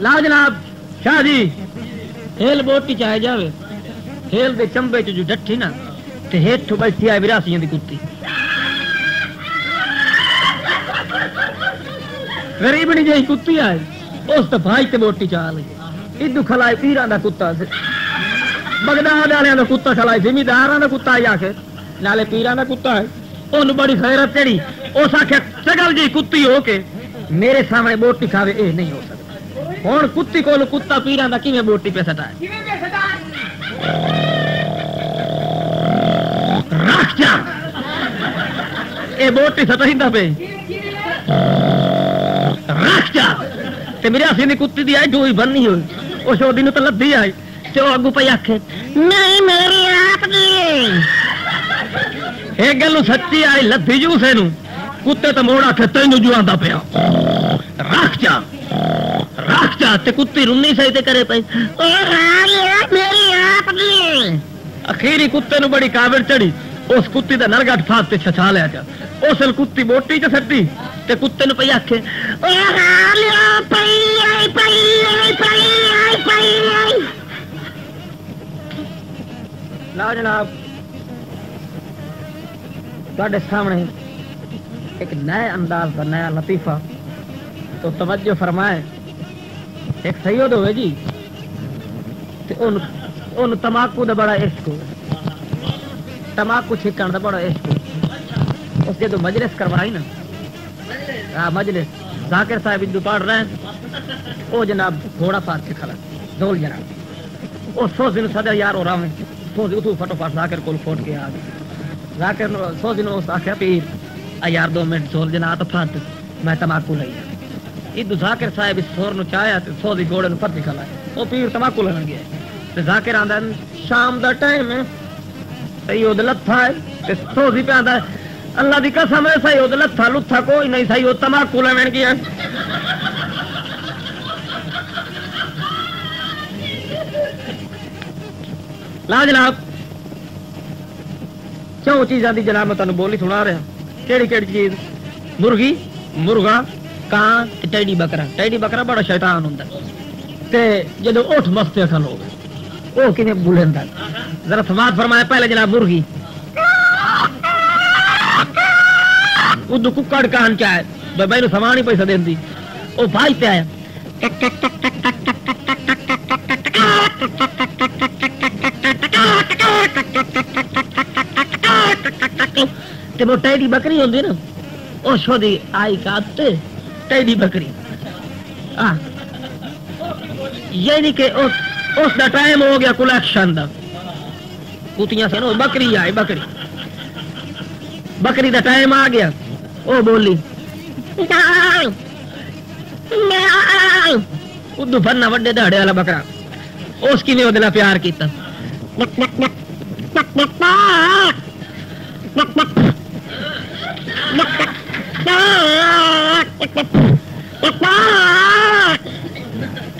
لا جناب شاہ جی ہیل بوٹی چاہے جاوے ہیل دے چمبے جو ڈٹھی نا تے ہیٹھو بیٹھی آئے براسیاں دی کتی غریبنی جہی کتی آئے اس تو بھائی تے بوٹی چاہ لے ادو کھلائے پیران دا کتا سے بغداد والے دا کتا کھلائے زمینداراں دا کتا آ کے نالے پیران دا کتا ہے اونوں بڑی خیرت چڑھی اس آخیا چگل جی کتی ہو کے میرے سامنے بوٹی کھاوے اے نہیں ہو سکتا ہوں کتی کول کتا پیران دا کیویں بوٹی پہ سٹائے رکھ جا اے بوٹی سٹائندا پے رکھ جا تے میرے اسی دی کتی دی آئی ڈوئی بننی ہوئی او شودی نو تے لدھی آئی تے او اگوں پئی آکھے نہیں میری آپ دی ایک گل سچی آئی لدھی جو سے نو کتے تے موڑ آکھے تینوں جو آندا پیا رکھ جا تے کتی رنی سہی تے کرے پئی میری آپ دی اخیری کتے نو بڑی کاوڑ چڑھی اس کتی دا نرگٹ پھاس تے چھچا لیا جا اس کتی بوٹی چ سٹی تے کتے نو پئی آکھے لا جناب تواڈے سامنے ایک نئے انداز کا نیا لطیفہ تو توجہ فرمائے ایک سید ہوئے جی ان تماکو دا بڑا عشق ہو تماکو چھکن دا بڑا عشق ہو اس جدو مجلس کروائی نا مجلس ذاکر صاحب ادو پڑھ رہے ہیں او جناب گھوڑا پاس کے کھڑا دول جناب او سو دن صدر یار ہو رہا میں سو دن اتو فٹو فٹ ذاکر کول فوٹ کے آ گئے ذاکر سو دن اس آخیا پیر یار 2 منٹ سول جنا تو پھٹ میں تماکو لئی ادو ذاکر صاحب اس سور نو چاہیا تے سو دی گھوڑے نو پھٹ کھلا او پیر تماکو لگن گیا تے ذاکر آندا شام دا ٹائم ہے سید لتھا ہے تے سو دی پہ آندا اللہ دی قسم ہے سید لتھا لتھا کوئی نہیں سید تماکو لگن گیا لا جناب چو چیزاں دی جناب میں تانوں بولی سنا رہا کیڑی کیڑی چیز مرغی مرغا کان ٹیڈی بکرا بڑا شیطان ہوندا تے جدوں اٹھ مستے کھلو او کیویں بولندا ذرا سماعت فرمائے پہلے جناب مرغی ادو ککڑ کان چاہے بھائی نو سامان ہی پیسہ دیندی او بھائی تے آیا تے وہ ٹیڈی بکری ہوندی نا او شودی آئی کاتے ٹیڈی بکری یعنی کہ اس دا ٹائم ہو گیا کلیکشن دا کتیاں سن بکری آئی بکری دا ٹائم آ گیا او بولی ادو بننا وڈے دہڑے والا بکرا اس کی وہ دلا پیار کیتا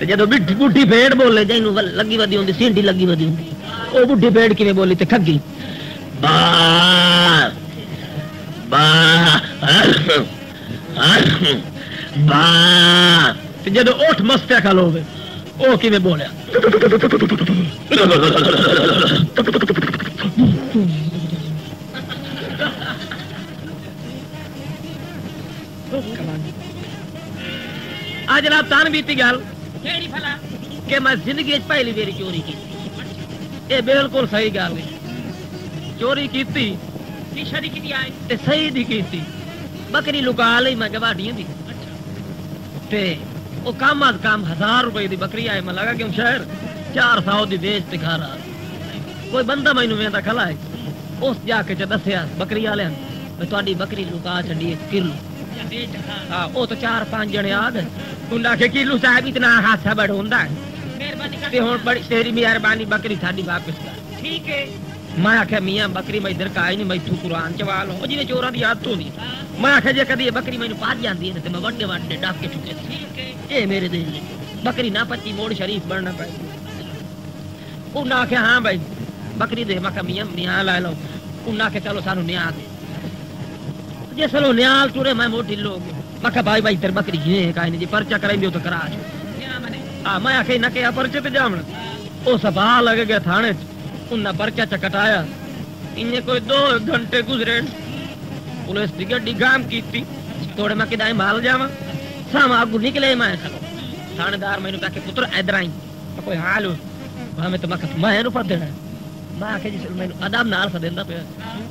جدو بڈھی بھیڑ بولے جنوں لگی ودی ہوندی سینڈی لگی ودی ہوندی او بڈھی بھیڑ کیویں بولی تے کھگی با با با جدو اٹھ مستے کھلو ہوے او کیویں بولیا آج جناب تان بیتی گل کہ میں زندگی پہلی باری چوری کی یہ بالکل صحیح گل ہے چوری کی صحیح دی کی بکری لکا لی میں گواڈیاں دی وہ کم از کم 1000 روپے دی بکری آئے میں لگا کہ شہر 400 دی بیچ تے کھا رہا کوئی بندہ مینوں ویندا کھلا ہے اس جا کے دسیا بکری والے تہاڈی بکری لکا چڈی کلو ہاں وہ تو 4-5 جنے آ گئے انہاں کہ کلو صاحب اتنا حادثہ بڑا ہوندا ہے تے ہن بڑی تیری مہربانی بکری ساڈی واپس کر ٹھیک ہے میں آخیا میاں بکری میں ادھر کائی نہیں میں قرآن چوا لوں جی چوراں دی عادت ہوندی میں آخیا جی کدی بکری مینوں پاج جاندی ہے تے میں وڈے وڈے ڈاکے چکے اے میرے دل بکری نہ پچی موڑ شریف بننا پے انہاں آخیا ہاں بھائی بکری دے میں میاں نیال لے لو انہاں آخیا چلو سانو نیال دے جس لو نیال ٹورے میں موٹی لوگ میں بھائی ادھر بکری جی کائی نہیں جی پرچہ کرائیں تو کرا میں آخ نہ کیا پرچے تے جامن وہ سفا لگ گیا تھانے انہیں پرچا چکٹایا ان کوئی 2 گھنٹے گزرے پولیس کی گڈی گام کی توڑے میں کدائیں مال جاوا سام آگو نکلے میں تھانے دار مینو کہ پتر ادھر آئی کوئی حال ہو تو میں پڑھ دینا میں آخیا جس مینو ادب نال سدیندا پیا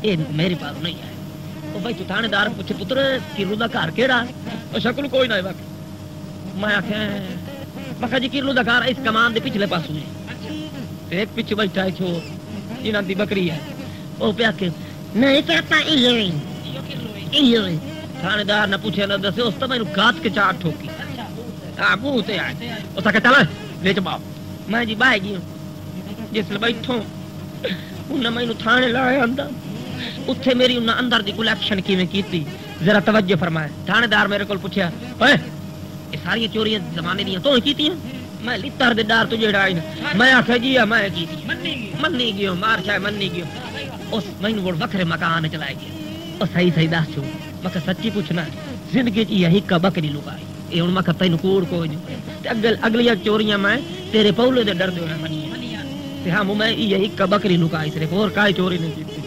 یہ میری پاس نہیں ہے وہ بھائی تو تھانے دار پوچھے پتر کیرلو دا گھر کیڑا وہ شکل کوئی نہ میں آخیا جی کیرلو دا گھر اس کمان دے پچھلے پاسوں ہے ایک پیچھے بیٹھا ہے چھو جنہاں دی بکری ہے وہ پیا کہ نہیں کہتا تھانے دار نہ پوچھے نہ دسے اس تو مینو گات کے چار ٹھوکی منہ تے آئے اس آ کے چل لے چاؤ میں جی باہ گئی جس لئے بیٹھوں انہیں مینو تھانے لایا اندر اتنے میری انہیں اندر دی کلیکشن کیویں کیتی ذرا توجہ فرمائے تھانے دار میرے کو پوچھا یہ ساری چوریاں زمانے دیا تو کی میں لتر دے ڈار تجھے ڈائی میں آخیا جی میں کی منی گیو مار چاہے منی گیو اس مینو وہ وکھرے مکان چلائے گیا اور صحیح دس چھو میں سچی پوچھنا زندگی یہی کا بکری لکائی یہ ہوں میں تین کوڑ کو اگلیاں چوریاں میں تیرے پولے دے ڈر منی ہاں میں یہی کا بکری لکائی صرف اور کائی چوری نہیں کی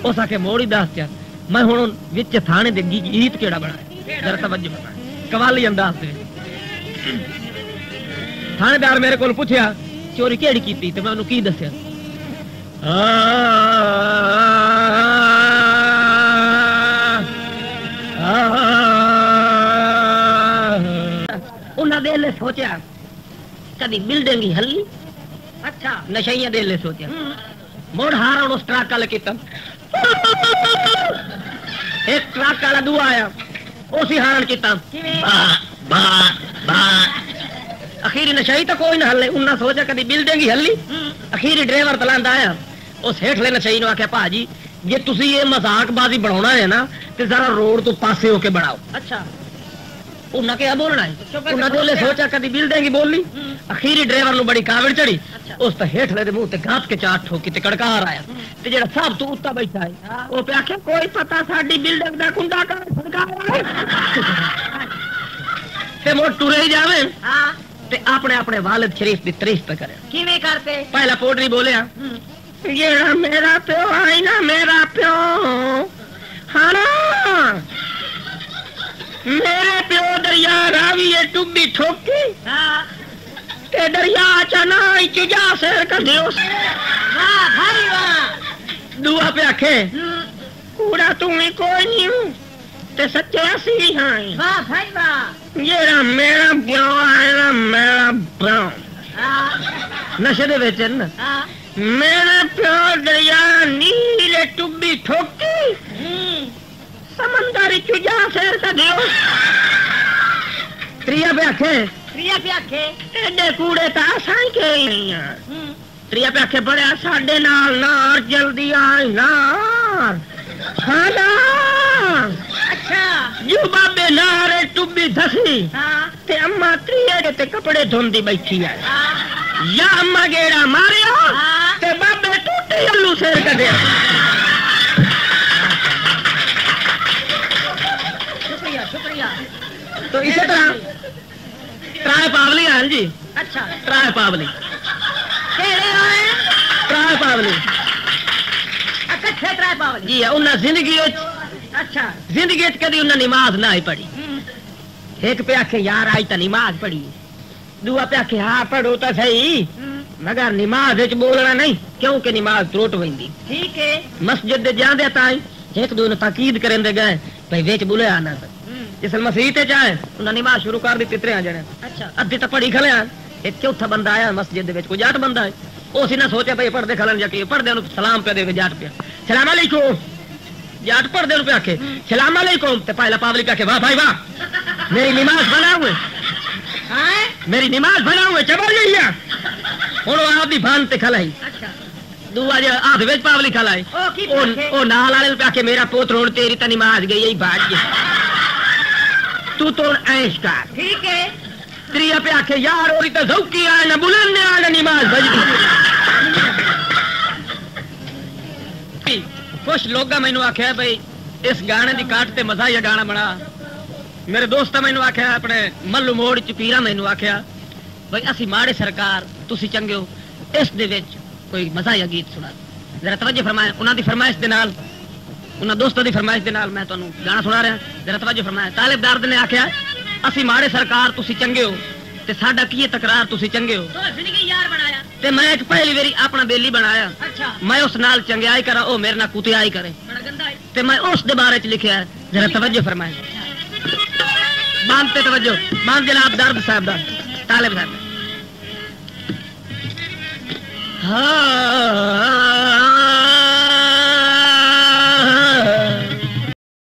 اس آ کے موڑی دس چا میں ہوں وچ تھانے دے گیت کیڑا بنا ذرا توجہ بنا قوالی انداز سے تھانے دار میرے کو پوچھا چوری کیڑی کی تو میں انہوں کی دسیا انہیں دل سوچا کدی بلڈنگ ہی ہلی اچھا نشائیاں دل سوچا موڑ ہارا اس ٹرک والے کیتا ایک ٹرک والا دو آیا اسی ہارن کیتا اخیری نشائی تو کوئی نہ ہلے انہیں سوچا کدی بلڈنگ ہی ہلی اخیری ڈرائیور تلاندا آیا اس ہیٹلے نشائی نو آخیا پا جی جی تسی یہ مذاق بازی بنا ہے نا تو ذرا روڈ تو پاسے ہو کے بناؤ اچھا انہیں کیا بولنا ہے انہیں دل سوچا کدی بلڈنگ ہی بولی اخیری ڈرائیور نو بڑی کاوڑ چڑی اس تو ہیٹلے دے منہ تے گات کے چاٹ ٹھوکی تے کڑکار آیا تے جڑا سب تو اتتا بیٹھا ہے وہ پہ آخیا کوئی پتہ ساڈی بلڈنگ دا کنڈا کر سرکار تے مڑ ٹرے ہی جاویں تے اپنے اپنے والد شریف دی تعریف پہ کرے کیویں کرتے پہلا پوڈری بولیا یہ میرا پیو آئی نا میرا پیو ہاں میرے پیو دریا راوی ٹبی ٹھوکی تے دریا چنا چجا سیر کر دیو دعا پہ آکھے کوڑا تمہیں کوئی نہیں ہوں تے سچے اسی ہاں یہ میرا پیو آئے نا میرا پیو نشے دے وچ نا میرے پیو دریا نیلے ٹبی ٹھوکی سمندر چجا سیر کر دیو تریا پہ آکھے ایڈے کوڑے تا آسان کے نہیں ہیں تریا پہ آکھے بڑے ساڈے نال نار جلدی آئی نار ہاں نار اچھا جو بابے نارے ٹبی دسی تے اما تریے تے کپڑے دھوندی بیٹھی ہے یا اما گیڑا ماریا تے بابے ٹوٹی الو سیر کر دیا شکریہ تو اسی طرح ترائے پاولی ہیں جی اچھا ترائے پاولی ترائے پاولی جی انہیں زندگی اچھا زندگی کدی انہیں نماز نہ ہی پڑھی ایک پہ آخے یار آج تو نماز پڑھی دعا پہ آخے ہاں پڑھو تو صحیح مگر نماز بولنا نہیں کیونکہ نماز تروٹ ویندی ٹھیک ہے مسجد دے جاندے تائیں ایک دو نے تاکید کریں دے گئے بھائی ویچ بولے آنا سر جس مسیح تے چاہے انہیں نماز شروع کر دی تیترے آ جانے اچھا ادھی تو پڑھی کھلے آن ایک چوتھا بندہ آیا مسجد دے کوئی جاٹ بندہ ہے اسی نہ سوچا بھائی پڑھ دے کھلن جا کے پڑھ دے سلام پہ دے جاٹ پہ سلام علیکم جاٹ پڑھ دے پہ آ کے سلام علیکم تے پہلا پابلی پہ آ کے واہ بھائی واہ میری نماز بنا ہوئے میری نماز بنا ہوئے چبر گئی ہے ہوں آپ بھی بھان تے کھلائی دعا جی ہاتھ وچ پاولی کھلائی او نال والے پہ آ کے میرا پوت روڑ تیری تو نماز گئی بھاج گئی تو عیش کر ٹھیک ہے تریا پہ آکھے یار اوری تو ذوقی آئے نہ بلند آئے نماز بجتی کچھ لوگ مینو آخیا بھائی اس گانے دی کاٹ تے مزہ یہ گانا بنا میرے دوست مینو آخیا اپنے ملو موڑ چپیرا مینو آخیا بھائی اسی ماڑے سرکار تسی چنگے ہو، اس دے وچ کوئی مزاحیہ گیت سنا ذرا توجہ فرمائیں، انہاں دی فرمائش دے نال، انہاں دوستاں دی فرمائش دے نال میں تانوں گانا سنا رہا، ذرا توجہ فرمائیں۔ طالب دارد نے آکھیا اسی ماڑے سرکار تسی چنگے ہو تے ساڈا کی تکرار تسی چنگے ہو، یار بنایا تے میں ایک پہلی واری اپنا بیلی بنایا، اچھا میں اس نال چنگیائی کرا، او میرے نال کتیائی کرے، بڑا گندا ہے تے میں اس دے بارے چ لکھیا ہے، ذرا توجہ فرمائیں۔ باندھ تے توجہ، باندھ جناب درد صاحب دا، طالب صاحب دا۔ ہاں